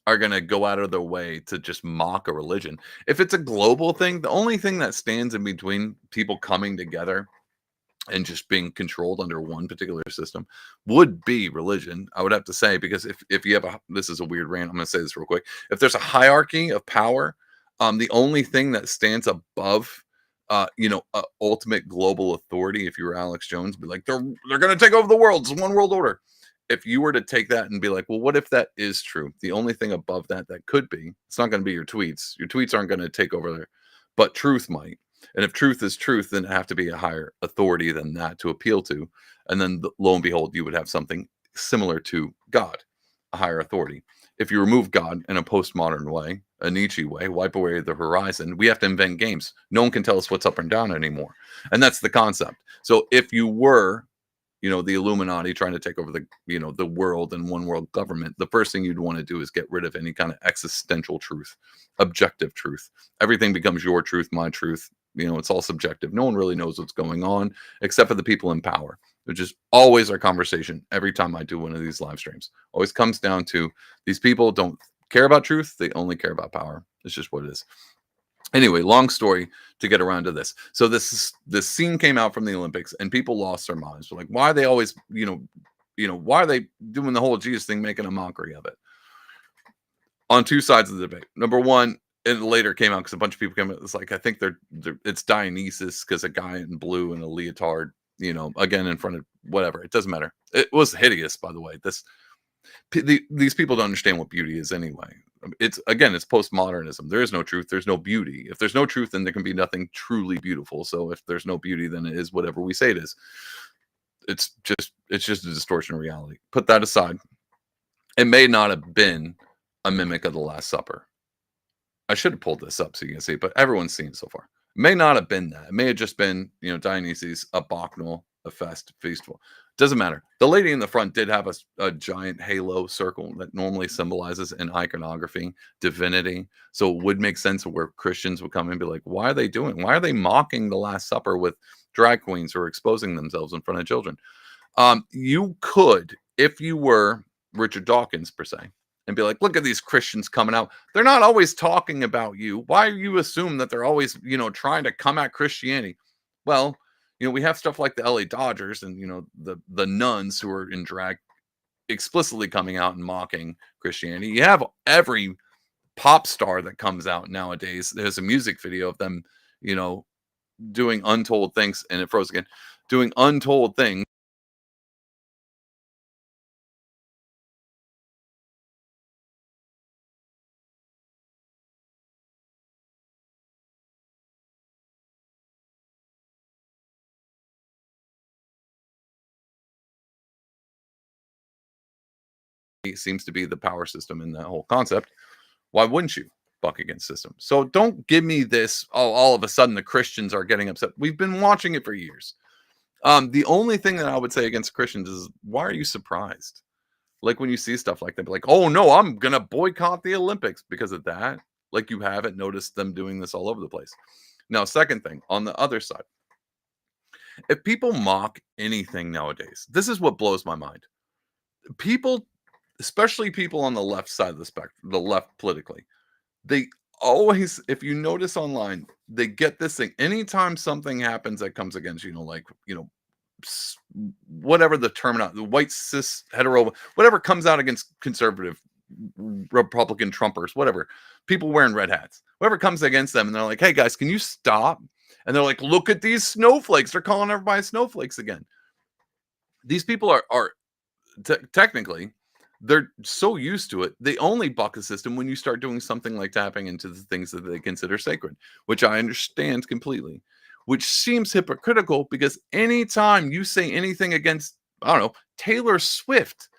are going to go out of their way to just mock a religion. If it's a global thing, the only thing that stands in between people coming together and just being controlled under one particular system would be religion, I would have to say, because if you have this is a weird rant, I'm going to say this real quick. If there's a hierarchy of power, the only thing that stands above, ultimate global authority, if you were Alex Jones, be like, they're going to take over the world. It's one world order. If you were to take that and be like, well, what if that is true? The only thing above that could be, it's not going to be your tweets. Your tweets aren't going to take over there, but truth might. And if truth is truth, then it have to be a higher authority than that to appeal to. And then lo and behold, you would have something similar to God, a higher authority. If you remove God in a postmodern way, a Nietzsche way, wipe away the horizon, we have to invent games. No one can tell us what's up and down anymore. And that's the concept. So if you were, the Illuminati trying to take over the world and one world government, the first thing you'd want to do is get rid of any kind of existential truth, objective truth. Everything becomes your truth, my truth. It's all subjective. No one really knows what's going on except for the people in power, which is always our conversation every time I do one of these live streams. Always comes down to these people don't care about truth. They only care about power. It's just what it is. Anyway, long story to get around to this. So this scene came out from the Olympics, and people lost their minds. They're like, why are they always, why are they doing the whole Jesus thing, making a mockery of it? On two sides of the debate. Number one, it later came out because a bunch of people came out. It's like, I think it's Dionysus because a guy in blue and a leotard, again in front of whatever. It doesn't matter. It was hideous, by the way. These people don't understand what beauty is anyway. It's postmodernism. There is no truth. There's no beauty. If there's no truth, then there can be nothing truly beautiful. So if there's no beauty, then it is whatever we say it is. It's just a distortion of reality. Put that aside. It may not have been a mimic of the Last Supper. I should have pulled this up so you can see, but everyone's seen it so far. It may not have been that. It may have just been, Dionysus, a bacchanal, a festival. Doesn't matter. The lady in the front did have a giant halo circle that normally symbolizes in iconography divinity. So it would make sense where Christians would come and be like, why are they mocking the Last Supper with drag queens who are exposing themselves in front of children? You could, if you were Richard Dawkins per se, and be like, look at these Christians coming out. They're not always talking about you. Why do you assume that they're always, trying to come at Christianity? Well, we have stuff like the LA Dodgers and, the nuns who are in drag explicitly coming out and mocking Christianity. You have every pop star that comes out nowadays. There's a music video of them, doing untold things, and it froze again, doing untold things. Seems to be the power system in that whole concept. Why wouldn't you buck against system? So don't give me this, all of a sudden the Christians are getting upset. We've been watching it for years. The only thing that I would say against Christians is, why are you surprised? Like when you see stuff like that, be like, oh no, I'm gonna boycott the Olympics because of that. Like you haven't noticed them doing this all over the place. Now, second thing, on the other side, if people mock anything nowadays, this is what blows my mind. People, especially people on the left side of the spectrum, the left politically, they always, if you notice online, they get this thing. Anytime something happens that comes against, whatever the term, the white cis hetero, whatever comes out against conservative Republican Trumpers, whatever, people wearing red hats, whoever comes against them, and they're like, hey guys, can you stop? And they're like, look at these snowflakes. They're calling everybody snowflakes again. These people are technically, they're so used to it, they only buck a system when you start doing something like tapping into the things that they consider sacred, which I understand completely, which seems hypocritical because anytime you say anything against, I don't know, Taylor Swift,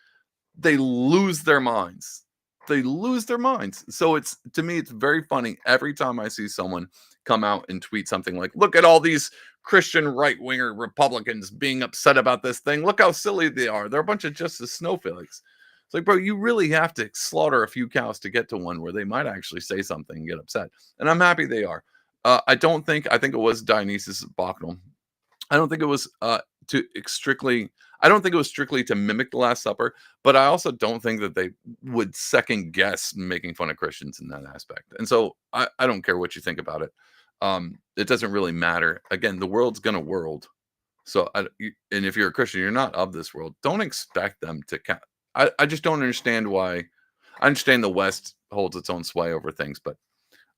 they lose their minds. They lose their minds. So to me, it's very funny every time I see someone come out and tweet something like, look at all these Christian right-winger Republicans being upset about this thing. Look how silly they are. They're a bunch of Justice Snowflakes. It's like, bro, you really have to slaughter a few cows to get to one where they might actually say something and get upset. And I'm happy they are. I think it was Dionysus Bacchanal. I don't think it was strictly to mimic the Last Supper, but I also don't think that they would second guess making fun of Christians in that aspect. And so I don't care what you think about it. It doesn't really matter. Again, the world's gonna world. So, and if you're a Christian, you're not of this world. Don't expect them to. I just don't understand why. I understand the West holds its own sway over things, but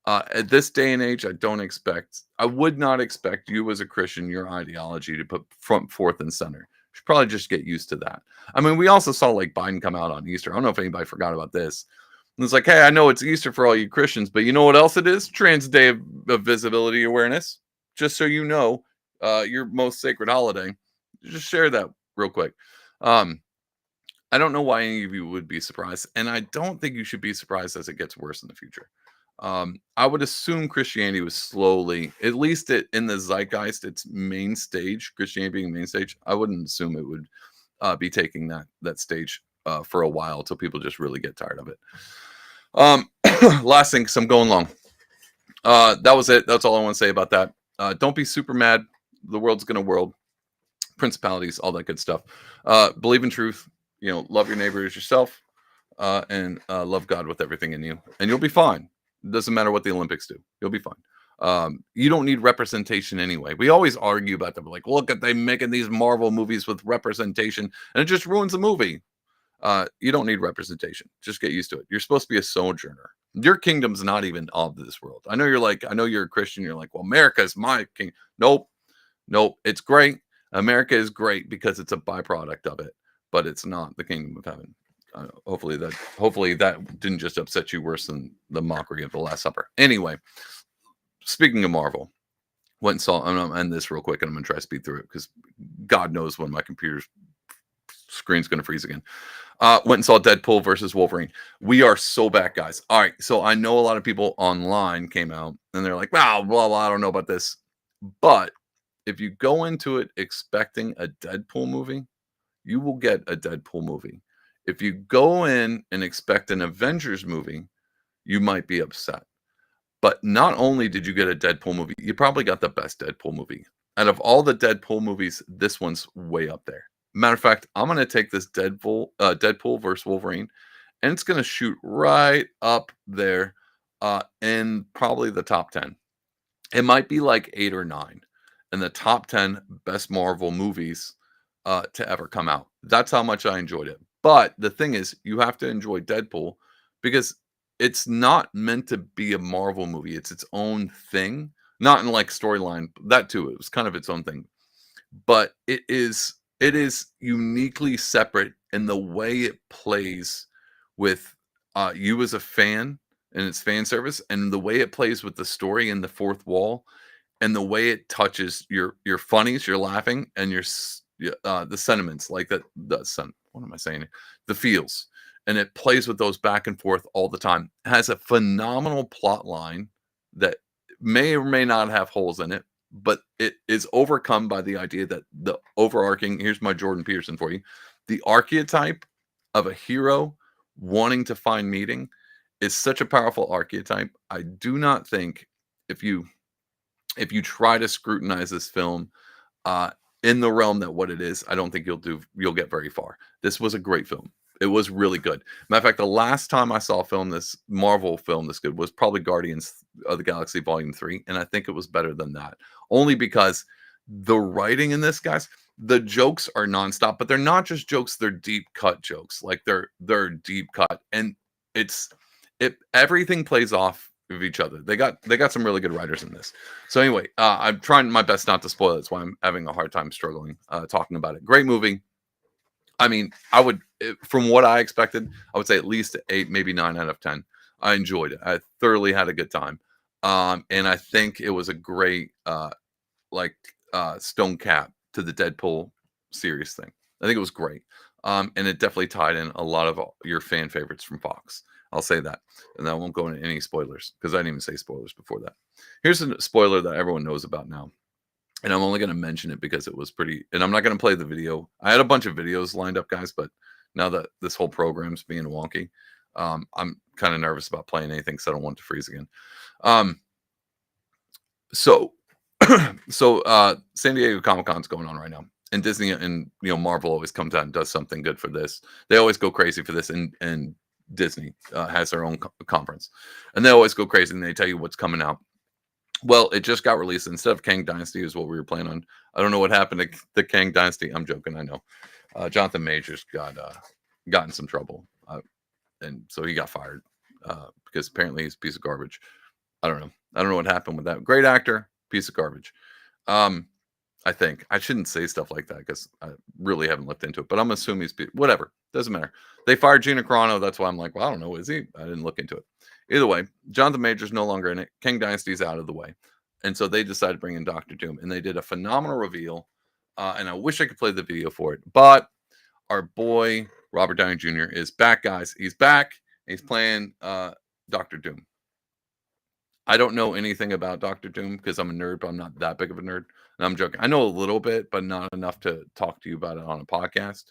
at this day and age, I would not expect you as a Christian, your ideology to put forth and center. You should probably just get used to that. I mean, we also saw like Biden come out on Easter. I don't know if anybody forgot about this. And it's like, hey, I know it's Easter for all you Christians, but you know what else it is? Trans Day of Visibility Awareness. Just so you know, your most sacred holiday. Just share that real quick. I don't know why any of you would be surprised, and I don't think you should be surprised as it gets worse in the future. I would assume Christianity was slowly, at least in the zeitgeist, its main stage, Christianity being main stage, I wouldn't assume it would be taking that stage for a while until people just really get tired of it. Last thing, because I'm going long. That was it. That's all I want to say about that. Don't be super mad. The world's going to world. Principalities, all that good stuff. Believe in truth. Love your neighbor as yourself, and love God with everything in you, and you'll be fine. It doesn't matter what the Olympics do. You'll be fine. You don't need representation anyway. We always argue about them. Like, look at them making these Marvel movies with representation, and it just ruins the movie. You don't need representation. Just get used to it. You're supposed to be a sojourner. Your kingdom's not even of this world. I know you're a Christian. You're like, well, America is my king. Nope. It's great. America is great because it's a byproduct of it, but it's not the kingdom of heaven. hopefully that didn't just upset you worse than the mockery of the Last Supper. Anyway, speaking of Marvel, went and saw. I'm gonna end this real quick, and I'm gonna try to speed through it because God knows when my computer's screen's gonna freeze again. Went and saw Deadpool versus Wolverine. We are so back, guys. All right, so I know a lot of people online came out and they're like, "Wow, blah blah, I don't know about this," but if you go into it expecting a Deadpool movie, you will get a Deadpool movie. If you go in and expect an Avengers movie, you might be upset. But not only did you get a Deadpool movie, you probably got the best Deadpool movie. Out of all the Deadpool movies, this one's way up there. Matter of fact, I'm going to take this Deadpool versus Wolverine, and it's going to shoot right up there in probably the top 10. It might be like 8 or 9 in the top 10 best Marvel movies to ever come out. That's how much I enjoyed it. But the thing is, you have to enjoy Deadpool because it's not meant to be a Marvel movie. It's its own thing. Not in like storyline, that too. It was kind of its own thing. But it is uniquely separate in the way it plays with you as a fan and its fan service, and the way it plays with the story and the fourth wall, and the way it touches your funnies, your laughing, and the sentiments, like what am I saying? The feels. And it plays with those back and forth all the time. It has a phenomenal plot line that may or may not have holes in it, but it is overcome by the idea that the overarching, here's my Jordan Peterson for you, the archetype of a hero wanting to find meaning is such a powerful archetype. I do not think if you try to scrutinize this film in the realm that what it is, I don't think you'll get very far. This was a great film. It was really good. Matter of fact, the last time I saw this Marvel film this good was probably Guardians of the Galaxy Volume 3, and I think it was better than that. Only because the writing in this, guys, the jokes are nonstop, but they're not just jokes, they're deep cut jokes. Like they're deep cut, and everything plays off of each other. They got some really good writers in this. So anyway, I'm trying my best not to spoil it. That's why I'm having a hard time struggling talking about it. Great movie. I mean, from what I expected, I would say at least 8, maybe 9 out of 10. I enjoyed it. I thoroughly had a good time. And I think it was a great, stone cap to the Deadpool series thing. I think it was great. And it definitely tied in a lot of your fan favorites from Fox. I'll say that. And I won't go into any spoilers because I didn't even say spoilers before that. Here's a spoiler that everyone knows about now. And I'm only going to mention it because it was pretty, and I'm not going to play the video. I had a bunch of videos lined up, guys, but now that this whole program's being wonky, I'm kind of nervous about playing anything because I don't want it to freeze again. So San Diego Comic-Con's going on right now, and Disney and Marvel always comes out and does something good for this. They always go crazy for this, and Disney has their own conference, and they always go crazy and they tell you what's coming out. Well, it just got released. Instead of Kang Dynasty is what we were planning on. I don't know what happened to the Kang Dynasty. I'm joking. I know. Jonathan Majors got in some trouble. And so he got fired because apparently he's a piece of garbage. I don't know what happened with that. Great actor, piece of garbage. I think. I shouldn't say stuff like that because I really haven't looked into it. But I'm assuming whatever. Doesn't matter. They fired Gina Carano. That's why I'm like, well, I don't know. Is he? I didn't look into it. Either way, Jonathan Majors no longer in it. Kang Dynasty's out of the way. And so they decided to bring in Dr. Doom. And they did a phenomenal reveal. And I wish I could play the video for it. But our boy, Robert Downey Jr. is back, guys. He's back. He's playing Dr. Doom. I don't know anything about Dr. Doom because I'm a nerd, but I'm not that big of a nerd. And I'm joking. I know a little bit, but not enough to talk to you about it on a podcast.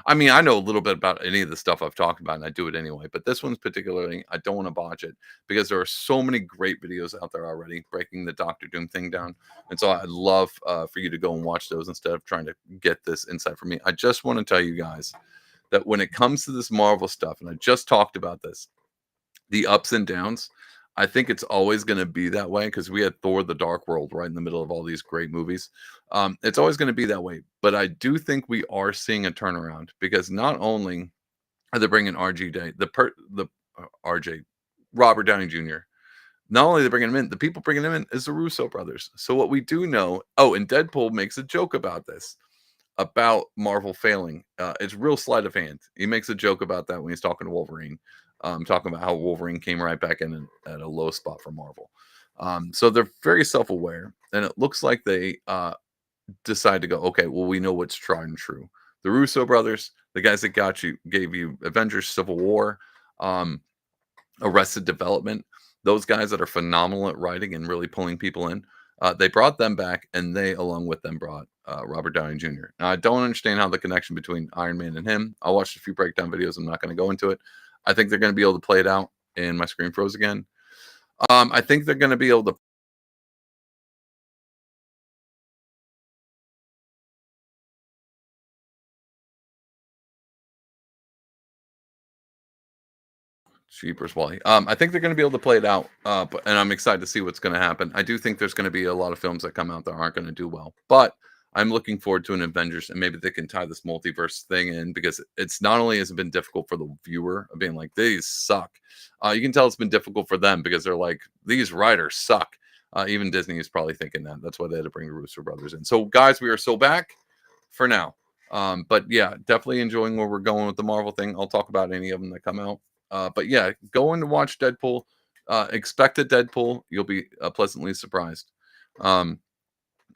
I mean, I know a little bit about any of the stuff I've talked about, and I do it anyway. But this one's particularly, I don't want to botch it because there are so many great videos out there already breaking the Dr. Doom thing down. And so I'd love for you to go and watch those instead of trying to get this insight from me. I just want to tell you guys that when it comes to this Marvel stuff, and I just talked about this, the ups and downs, I think it's always going to be that way because we had Thor: The Dark World right in the middle of all these great movies. It's always going to be that way. But I do think we are seeing a turnaround because not only are they bringing RJ, Robert Downey Jr., not only are they bringing him in, the people bringing him in is the Russo brothers. So what we do know, and Deadpool makes a joke about this. about Marvel failing. It's real sleight of hand. He makes a joke about that when he's talking to Wolverine, talking about how Wolverine came right back in at a low spot for Marvel. So they're very self-aware, and it looks like they decide to go, okay, well, we know what's tried and true. The Russo brothers, the guys that gave you Avengers, Civil War, Arrested Development, those guys that are phenomenal at writing and really pulling people in. They brought them back, and they, along with them, brought Robert Downey Jr. Now, I don't understand how the connection between Iron Man and him. I watched a few breakdown videos. I'm not going to go into it. I think they're going to be able to play it out. And my screen froze again. I think they're going to be able to. Cheapers, Wally. I think they're going to be able to play it out, and I'm excited to see what's going to happen. I do think there's going to be a lot of films that come out that aren't going to do well, but I'm looking forward to an Avengers, and maybe they can tie this multiverse thing in, because it's not only has it been difficult for the viewer of being like, these suck. You can tell it's been difficult for them, because they're like, these writers suck. Even Disney is probably thinking that. That's why they had to bring the Russo brothers in. So, guys, we are so back for now. But yeah, definitely enjoying where we're going with the Marvel thing. I'll talk about any of them that come out. But yeah, go in to watch Deadpool. Expect a Deadpool. You'll be pleasantly surprised.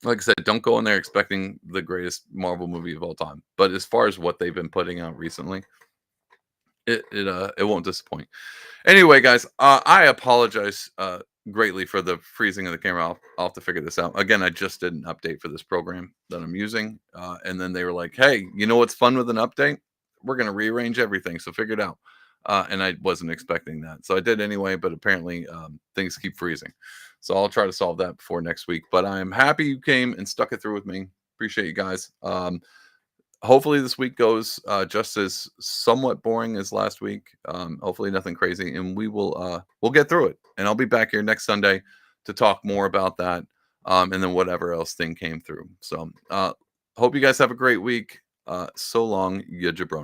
Like I said, don't go in there expecting the greatest Marvel movie of all time. But as far as what they've been putting out recently, it won't disappoint. Anyway, guys, I apologize greatly for the freezing of the camera. I'll have to figure this out. Again, I just did an update for this program that I'm using. And then they were like, hey, you know what's fun with an update? We're going to rearrange everything. So figure it out. And I wasn't expecting that. So I did anyway, but apparently things keep freezing. So I'll try to solve that before next week. But I'm happy you came and stuck it through with me. Appreciate you guys. Hopefully this week goes just as somewhat boring as last week. Hopefully nothing crazy, and we'll get through it. And I'll be back here next Sunday to talk more about that, and then whatever else thing came through. So hope you guys have a great week. So long, ya jabroni.